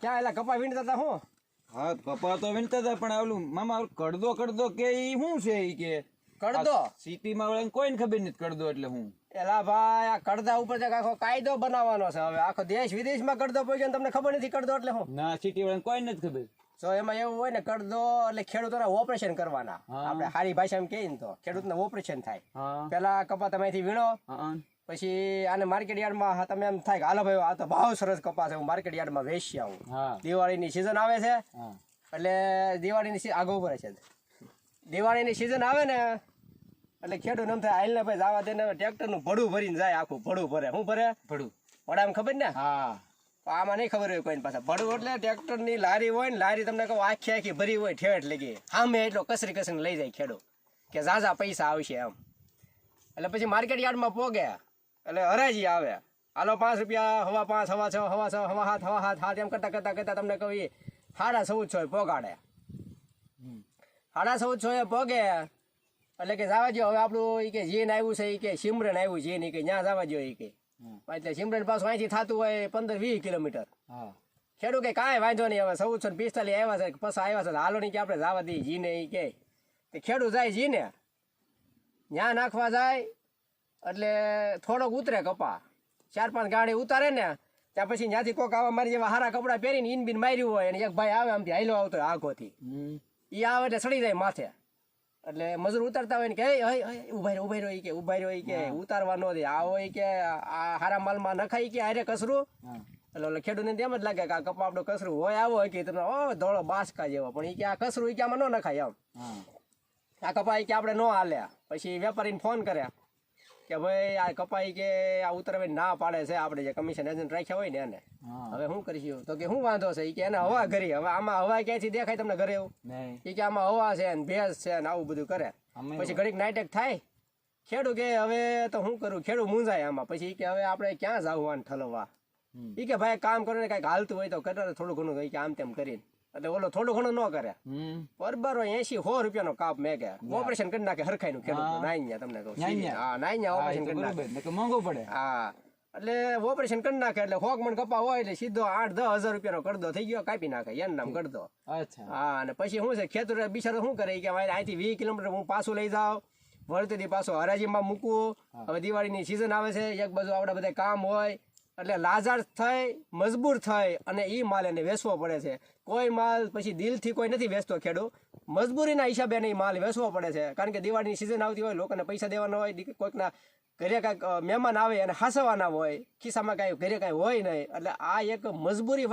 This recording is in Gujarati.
ક્યાં એલા કપા વીણતા હતા હું? હા કપા તો વીણતા હતા પણ ઓલું મામા કડદો કે ઈ શું છે ઈ કે કડદો? સિટીમાં વાળાને કોઈને ખબર નથી કડદો એટલે હું. એલા ભાઈ આ કડદા ઉપર તો આખો કાયદો બનાવવાનો છે હવે. આખો દેશ વિદેશમાં કડદો પહોંચ્યો ને તમને ખબર નથી કડદો એટલે હું? ના સિટી વાળાને કોઈ નથી ખબર. તો એમાં એવું હોય ને કડદો એટલે ખેડૂતોના ઓપરેશન કરવાના. આપણે સારી ભાષામાં કહીએ ને તો ખેડૂતને ઓપરેશન થાય. પેલા કપા તમે અહીંથી વીણો, પછી આને માર્કેટ યાર્ડમાં તમે એમ થાય કે હાલો ભાઈ આ તો બહુ સરસ કપા છે, હું માર્કેટ યાર્ડમાં વેચી આવું. દિવાળીની સિઝન આવે છે એટલે દિવાળીની આગળ ઉપર છે. દિવાળીની સિઝન આવે ને એટલે ખેડૂત એમ થાય હાલ ને ભાઈ જવા દે ને, ટ્રેક્ટરનું ભડું ભરીને જાય, આખું ભડું ભરે. શું ભરે? ભડું. ભડામાં ખબર ને? હા. આમાં નહીં ખબર હોય કોઈને પાસે. ભડું એટલે ટ્રેક્ટરની લારી હોય ને, લારી તમને કહું આખી આખી ભરી હોય ઠેઠ લગી. સામે એટલો કસરી કસરીને લઈ જાય ખેડૂત કે ઝાઝા પૈસા આવશે એમ. એટલે પછી માર્કેટ યાર્ડમાં પોગે એટલે હરાજી આવે. હાલો 5 રૂપિયા, હવા 5, હવા 6, હવા 6, હવા 7, હવા 7 એમ કરતા તમને કહું 1450 પોગાડે. 1450 પોગે એટલે કે જવા જો હવે આપણું કે જીન આવ્યું છે, કે સિમરન આવ્યું જીન, કે ત્યાં જવા જો કે એટલે સિમરન પાછું અહીંથી થતું હોય 15-20 કિલોમીટર. ખેડૂત કે કાંઈ વાંધો નહીં, હવે 1445 આવ્યા છે, પછી આવ્યા છે, હાલો નહીં કે આપણે જવા દઈએ જીને. એ કે ખેડૂત જાય જીને, ત્યાં નાખવા જાય એટલે થોડોક ઉતરે કપા, 4-5 ગાડી ઉતારે ને ત્યાં પછી ત્યાંથી કોક આવા મારી જેવા હારા કપડાં પહેરીને ઈન બીન માર્યું હોય અને એક ભાઈ આવે આમથી હાઈલો આવતો હોય આખોથી, એ આવે એટલે સડી જાય માથે. એટલે મજૂર ઉતારતા હોય ને કે ઉભા રહ્યો કે ઉભા રહ્યો કે ઉતારવા ન દે, આ હોય કે આ હારા માલમાં નખાય કે હારે કસરું. એટલે ખેડૂતને તેમ જ લાગે કે આ કપા આપણો કસરું હોય આવો હોય કે તમને ધોળો બાસકા જેવો, પણ એ કે આ કસરું એ કે આમાં ન નખાય એમ. આ કપાઈ કે આપણે ન હાલે. પછી વેપારીને ફોન કર્યા કે ભાઈ આ કપાઈ કે આ ઉતરવે ના પાડે છે, આપણે જે કમિશન એજન્ટ રાખ્યા હોય ને એને, હવે શું કરીશું? તો કે શું વાંધો છે? એ કે એને હવા કરી, હવે આમાં હવા ક્યાંયથી દેખાય તમને ઘરે એવું? એ કે આમાં હવા છે ને ભેંસ છે ને આવું બધું કરે. પછી ઘડીક નાઇટેક થાય. ખેડૂત કે હવે તો શું કરું? ખેડૂત મૂંઝાય આમાં. પછી કે હવે આપણે ક્યાં જવું ઠલવવા? એ કે ભાઈ કામ કરો ને કાંઈક હાલતું હોય તો કરે થોડું ઘણું, કે આમ તેમ કરીને. એટલે ઓલો થોડું ઘણું ન કરે, બરાબર 80-100 રૂપિયાનો કાપ મેકે, ઓપરેશન કરી નાખે હરખાઈ નું ખેડૂત. નાઈ તમને કહું, હા નાઈ ઓપરેશન કરી નાખે, મોંઘું પડે. હા એટલે ઓપરેશન કરી નાખે એટલે 100 મણ કપા હોય એટલે સીધો 8-10 હજાર રૂપિયાનો કડદો થઈ ગયો, કાપી નાખે એનું નામ કડદો. હા અને પછી શું છે ખેતર બિચારો શું કરે કે અહીંથી 20 કિલોમીટર હું પાછું લઈ જાઉં, વળતીથી પાછું હરાજીમાં મૂકવું. હવે દિવાળીની સિઝન આવે છે, એક બાજુ આપણા બધા કામ હોય એટલે લાજાર થઈ મજબૂર થઈ અને એ માલ એને વેચવો પડે છે. કોઈ માલ પછી દિલથી કોઈ નથી વેચતો ખેડૂત, મજબૂરીના હિસાબે એને માલ વેચવો પડે છે. કારણ કે દિવાળીની સિઝન આવતી હોય, લોકોને પૈસા દેવાના હોય, કોઈકના ઘરે કાંઈક મહેમાન આવે અને હાસવાના હોય, ખિસ્સામાં કાંઈ ઘરે કાંઈ હોય નહીં, એટલે આ એક મજબૂરી હોય.